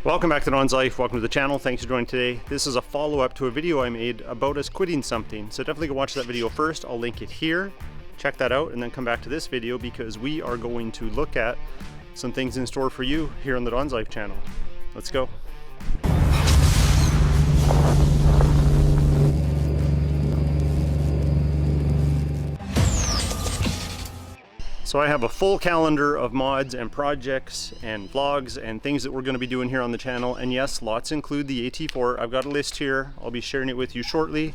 Welcome back to DONSLIFE, welcome to the channel, thanks for joining today. This is a follow-up to a video I made about us quitting something, so definitely go watch that video first. I'll link it here, check that out, and then come back to this video because we are going to look at some things in store for you here on the DONSLIFE channel. Let's go. So I have a full calendar of mods and projects and vlogs and things that we're going to be doing here on the channel. And yes, lots include the AT4. I've got a list here. I'll be sharing it with you shortly.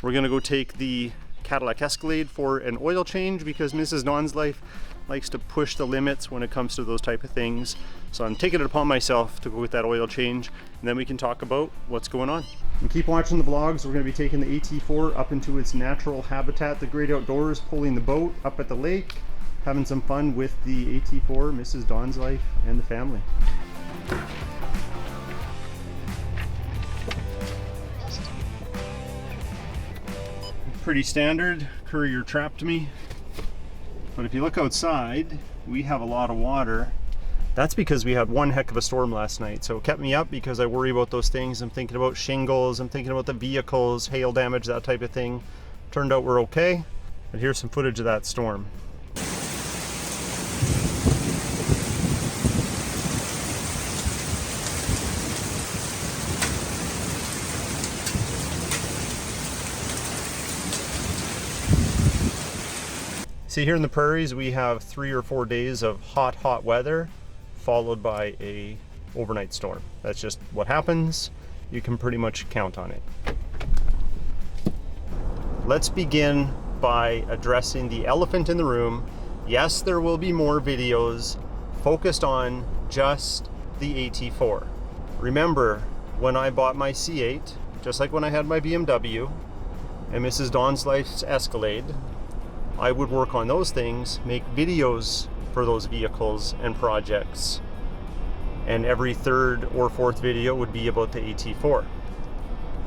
We're going to go take the Cadillac Escalade for an oil change because Mrs. DONSLIFE likes to push the limits when it comes to those type of things. So I'm taking it upon myself to go with that oil change, and then we can talk about what's going on. And keep watching the vlogs. We're going to be taking the AT4 up into its natural habitat, the great outdoors, pulling the boat up at the lake, having some fun with the AT4, Mrs. DONSLIFE, and the family. Pretty standard, courier trapped me. But if you look outside, we have a lot of water. That's because we had one heck of a storm last night, so it kept me up because I worry about those things. I'm thinking about shingles, I'm thinking about the vehicles, hail damage, that type of thing. Turned out we're okay, but here's some footage of that storm. See, here in the prairies we have 3 or 4 days of hot weather followed by a overnight storm. That's just what happens. You can pretty much count on it. Let's begin by addressing the elephant in the room. Yes, there will be more videos focused on just the AT4. Remember, when I bought my C8, just like when I had my BMW and Mrs. DONSLIFE's Escalade, I would work on those things, make videos for those vehicles and projects, and every third or fourth video would be about the AT4.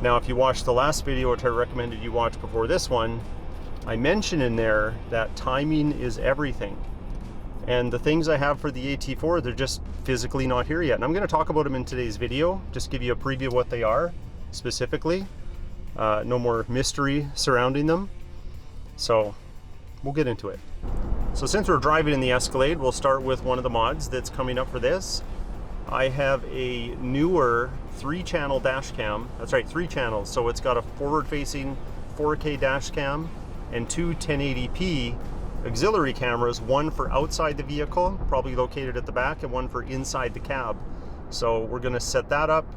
Now, if you watched the last video, which I recommended you watch before this one, I mentioned in there that timing is everything. And the things I have for the AT4, they're just physically not here yet. And I'm going to talk about them in today's video, just give you a preview of what they are specifically. No more mystery surrounding them. So we'll get into it. So since we're driving in the Escalade, we'll start with one of the mods that's coming up for this. I have a newer 3-channel dash cam. That's right, 3 channels. So it's got a forward-facing 4K dash cam and 2 1080p auxiliary cameras, one for outside the vehicle, probably located at the back, and one for inside the cab. So we're gonna set that up.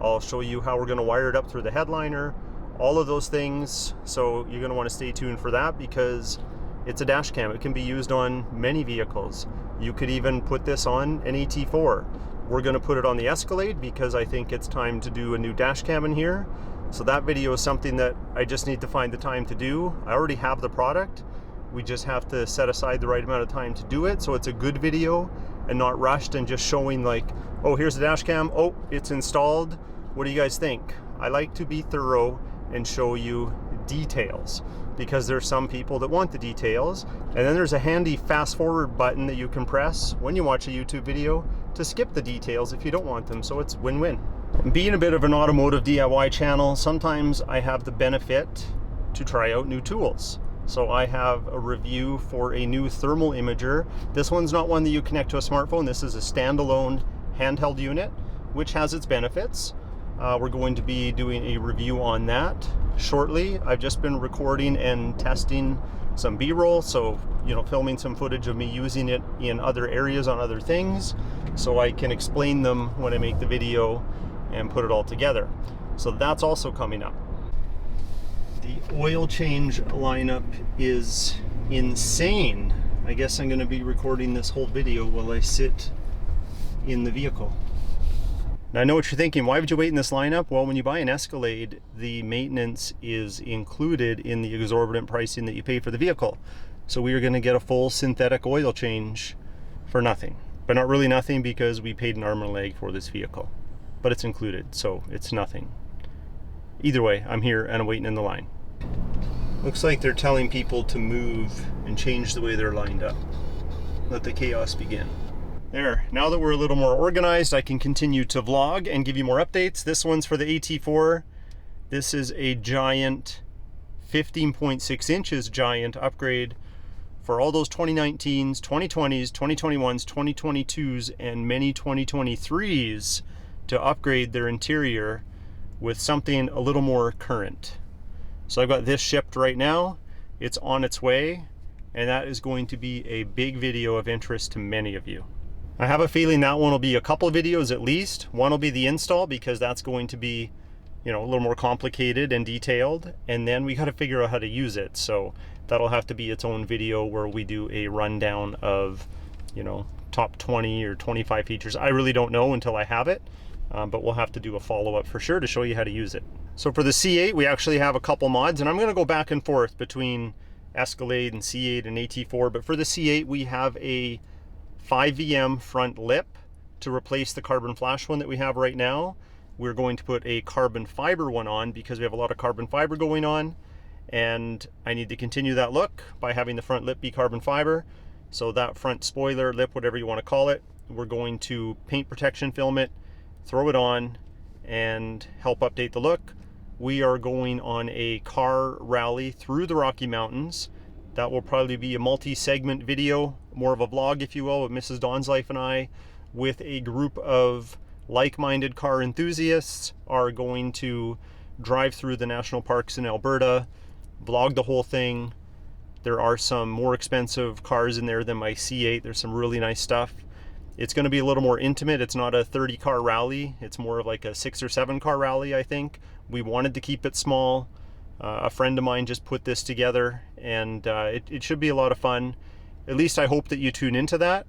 I'll show you how we're gonna wire it up through the headliner, all of those things. So you're gonna wanna stay tuned for that because it's a dash cam. It can be used on many vehicles. You could even put this on an AT4. We're gonna put it on the Escalade because I think it's time to do a new dash cam in here. So that video is something that I just need to find the time to do. I already have the product. We just have to set aside the right amount of time to do it so it's a good video and not rushed and just showing like, oh, here's the dash cam, oh, it's installed. What do you guys think? I like to be thorough and show you details because there's some people that want the details, and then there's a handy fast forward button that you can press when you watch a YouTube video to skip the details if you don't want them, so it's win-win. Being a bit of an automotive DIY channel, sometimes I have the benefit to try out new tools. So I have a review for a new thermal imager. This one's not one that you connect to a smartphone. This is a standalone handheld unit, which has its benefits. We're going to be doing a review on that shortly. I've just been recording and testing some B-roll, so filming some footage of me using it in other areas on other things, so I can explain them when I make the video and put it all together. So that's also coming up. The oil change lineup is insane. I guess I'm going to be recording this whole video while I sit in the vehicle. Now I know what you're thinking, why would you wait in this lineup? Well, when you buy an Escalade, the maintenance is included in the exorbitant pricing that you pay for the vehicle. So we are going to get a full synthetic oil change for nothing. But not really nothing because we paid an arm and a leg for this vehicle. But it's included, so it's nothing. Either way, I'm here and I'm waiting in the line. Looks like they're telling people to move and change the way they're lined up. Let the chaos begin. There, now that we're a little more organized, I can continue to vlog and give you more updates. This one's for the AT4. This is a giant 15.6 inches giant upgrade for all those 2019s, 2020s, 2021s, 2022s, and many 2023s to upgrade their interior with something a little more current. So I've got this shipped right now. It's on its way, and that is going to be a big video of interest to many of you. I have a feeling that one will be a couple of videos at least. One will be the install, because that's going to be, you know, a little more complicated and detailed, and then we got to figure out how to use it. So that'll have to be its own video where we do a rundown of, you know, top 20 or 25 features. I really don't know until I have it, but we'll have to do a follow-up for sure to show you how to use it. So for the C8, we actually have a couple mods, and I'm going to go back and forth between Escalade and C8 and AT4, but for the C8 we have a 5VM front lip to replace the carbon flash one that we have right now. We're going to put a carbon fiber one on because we have a lot of carbon fiber going on, and I need to continue that look by having the front lip be carbon fiber. So that front spoiler, lip, whatever you want to call it, we're going to paint protection film it, throw it on, and help update the look. We are going on a car rally through the Rocky Mountains. That will probably be a multi-segment video, more of a vlog, if you will, with Mrs. DONSLIFE and I, with a group of like-minded car enthusiasts, are going to drive through the national parks in Alberta, vlog the whole thing. There are some more expensive cars in there than my C8. There's some really nice stuff. It's going to be a little more intimate. It's not a 30-car rally. It's more of like a 6 or 7 car rally, I think. We wanted to keep it small. A friend of mine just put this together, and it should be a lot of fun. At least I hope that you tune into that,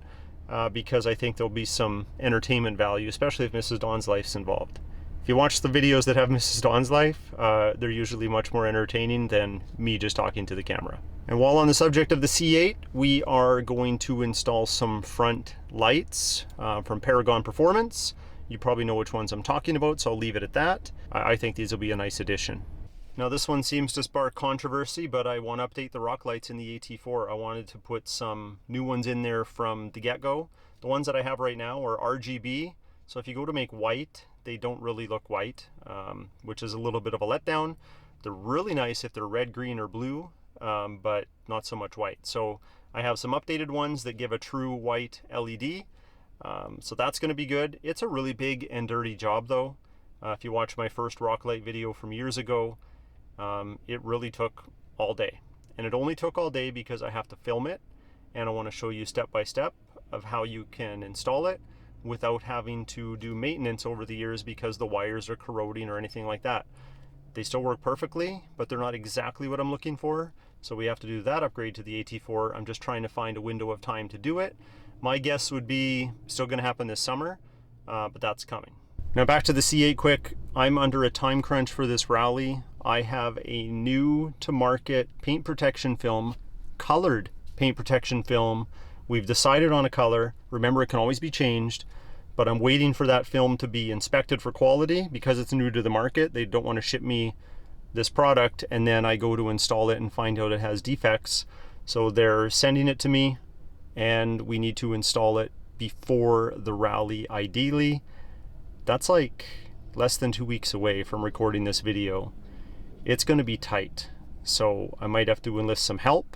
because I think there'll be some entertainment value, especially if Mrs. DONSLIFE's involved. If you watch the videos that have Mrs. DONSLIFE, they're usually much more entertaining than me just talking to the camera. And while on the subject of the C8, we are going to install some front lights from Paragon Performance. You probably know which ones I'm talking about, so I'll leave it at that. I think these will be a nice addition. Now this one seems to spark controversy, but I want to update the rock lights in the AT4. I wanted to put some new ones in there from the get-go. The ones that I have right now are RGB, so if you go to make white, they don't really look white, which is a little bit of a letdown. They're really nice if they're red, green, or blue, but not so much white. So I have some updated ones that give a true white LED, so that's going to be good. It's a really big and dirty job though. If you watch my first rock light video from years ago, it really took all day, and it only took all day because I have to film it, and I want to show you step by step of how you can install it without having to do maintenance over the years because the wires are corroding or anything like that. They still work perfectly, but they're not exactly what I'm looking for, so we have to do that upgrade to the AT4. I'm just trying to find a window of time to do it. My guess would be still going to happen this summer, but that's coming. Now back to the C8 quick. I'm under a time crunch for this rally. I have a new to market paint protection film, colored paint protection film. We've decided on a color. Remember, it can always be changed, but I'm waiting for that film to be inspected for quality because it's new to the market. They don't want to ship me this product and then I go to install it and find out it has defects. So they're sending it to me and we need to install it before the rally ideally. That's like less than 2 weeks away from recording this video. It's going to be tight, so I might have to enlist some help,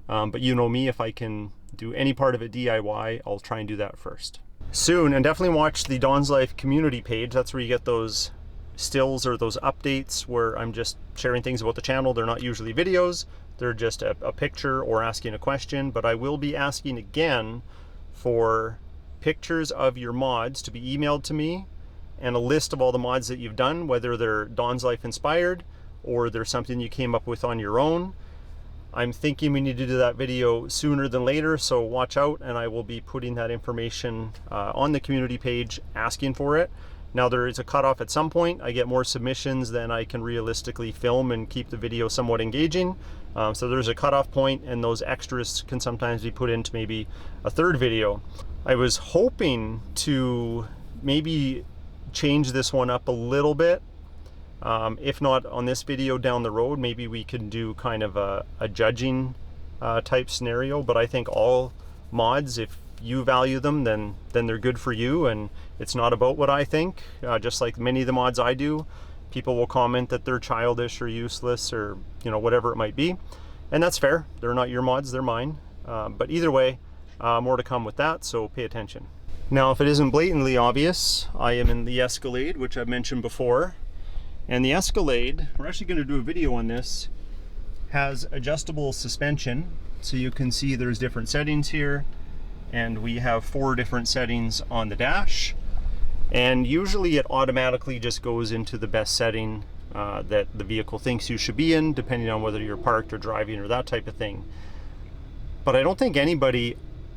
but you know me, if I can do any part of it DIY, I'll try and do that first. Soon, and definitely watch the DONSLIFE community page. That's where you get those stills or those updates where I'm just sharing things about the channel. They're not usually videos, they're just a picture or asking a question, but I will be asking again for pictures of your mods to be emailed to me and a list of all the mods that you've done, whether they're DONSLIFE inspired or there's something you came up with on your own. I'm thinking we need to do that video sooner than later, so watch out, and I will be putting that information on the community page asking for it. Now there is a cutoff at some point. I get more submissions than I can realistically film and keep the video somewhat engaging. So there's a cutoff point, and those extras can sometimes be put into maybe a third video. I was hoping to maybe change this one up a little bit. If not on this video, down the road, maybe we can do kind of a judging type scenario, but I think all mods, if you value them, then they're good for you, and it's not about what I think. Just like many of the mods I do, people will comment that they're childish or useless or whatever it might be, and that's fair. They're not your mods, they're mine. But either way, more to come with that, so pay attention. Now, if it isn't blatantly obvious, I am in the Escalade, which I've mentioned before. And the Escalade, we're actually going to do a video on this, has adjustable suspension. So you can see there's different settings here. And we have 4 different settings on the dash. And usually it automatically just goes into the best setting that the vehicle thinks you should be in, depending on whether you're parked or driving or that type of thing. But I don't think anybody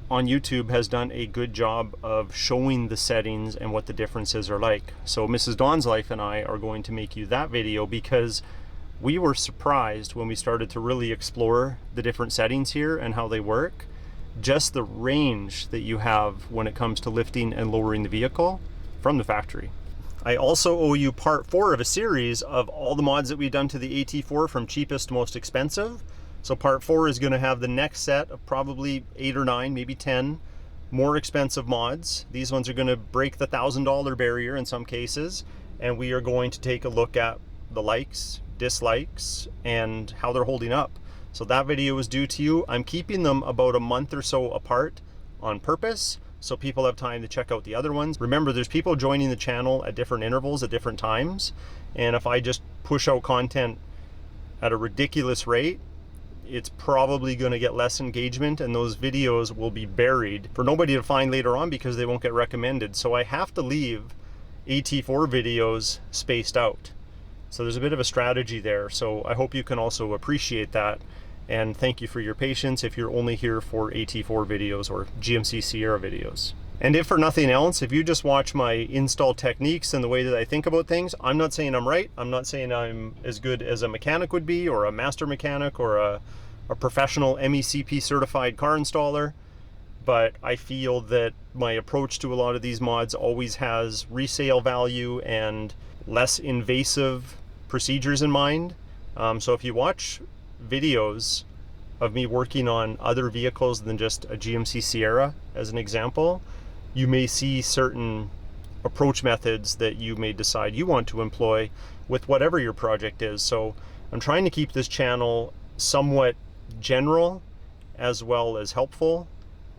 on YouTube has done a good job of showing the settings and what the differences are like. So Mrs. DONSLIFE and I are going to make you that video because we were surprised when we started to really explore the different settings here and how they work. Just the range that you have when it comes to lifting and lowering the vehicle from the factory. I also owe you part 4 of a series of all the mods that we've done to the AT4 from cheapest to most expensive. So part 4 is going to have the next set of probably 8 or 9, maybe 10 more expensive mods. These ones are going to break the $1,000 barrier in some cases, and we are going to take a look at the likes, dislikes, and how they're holding up. So that video is due to you. I'm keeping them about a month or so apart on purpose, so people have time to check out the other ones. Remember, there's people joining the channel at different intervals at different times, and if I just push out content at a ridiculous rate, it's probably going to get less engagement, and those videos will be buried for nobody to find later on because they won't get recommended. So I have to leave AT4 videos spaced out. So there's a bit of a strategy there. So I hope you can also appreciate that, and thank you for your patience if you're only here for AT4 videos or GMC Sierra videos. And if for nothing else, if you just watch my install techniques and the way that I think about things, I'm not saying I'm right. I'm not saying I'm as good as a mechanic would be, or a master mechanic, or a professional MECP certified car installer. But I feel that my approach to a lot of these mods always has resale value and less invasive procedures in mind. So if you watch videos of me working on other vehicles than just a GMC Sierra, as an example, you may see certain approach methods that you may decide you want to employ with whatever your project is. So I'm trying to keep this channel somewhat general as well as helpful,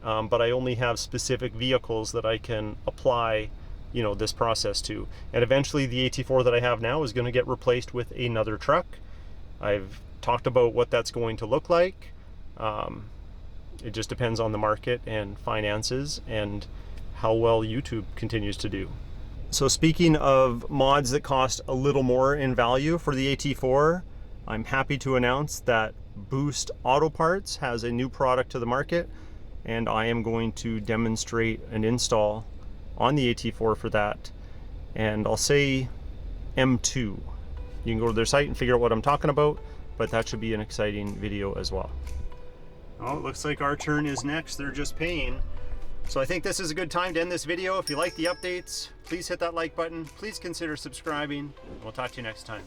but I only have specific vehicles that I can apply this process to. And eventually the AT4 that I have now is going to get replaced with another truck. I've talked about what that's going to look like. It just depends on the market and finances and how well YouTube continues to do. So speaking of mods that cost a little more in value for the AT4, I'm happy to announce that Boost Auto Parts has a new product to the market, and I am going to demonstrate an install on the AT4 for that. And I'll say M2. You can go to their site and figure out what I'm talking about, but that should be an exciting video as well. Oh, it looks like our turn is next. They're just paying. So I think this is a good time to end this video. If you like the updates, please hit that like button. Please consider subscribing. We'll talk to you next time.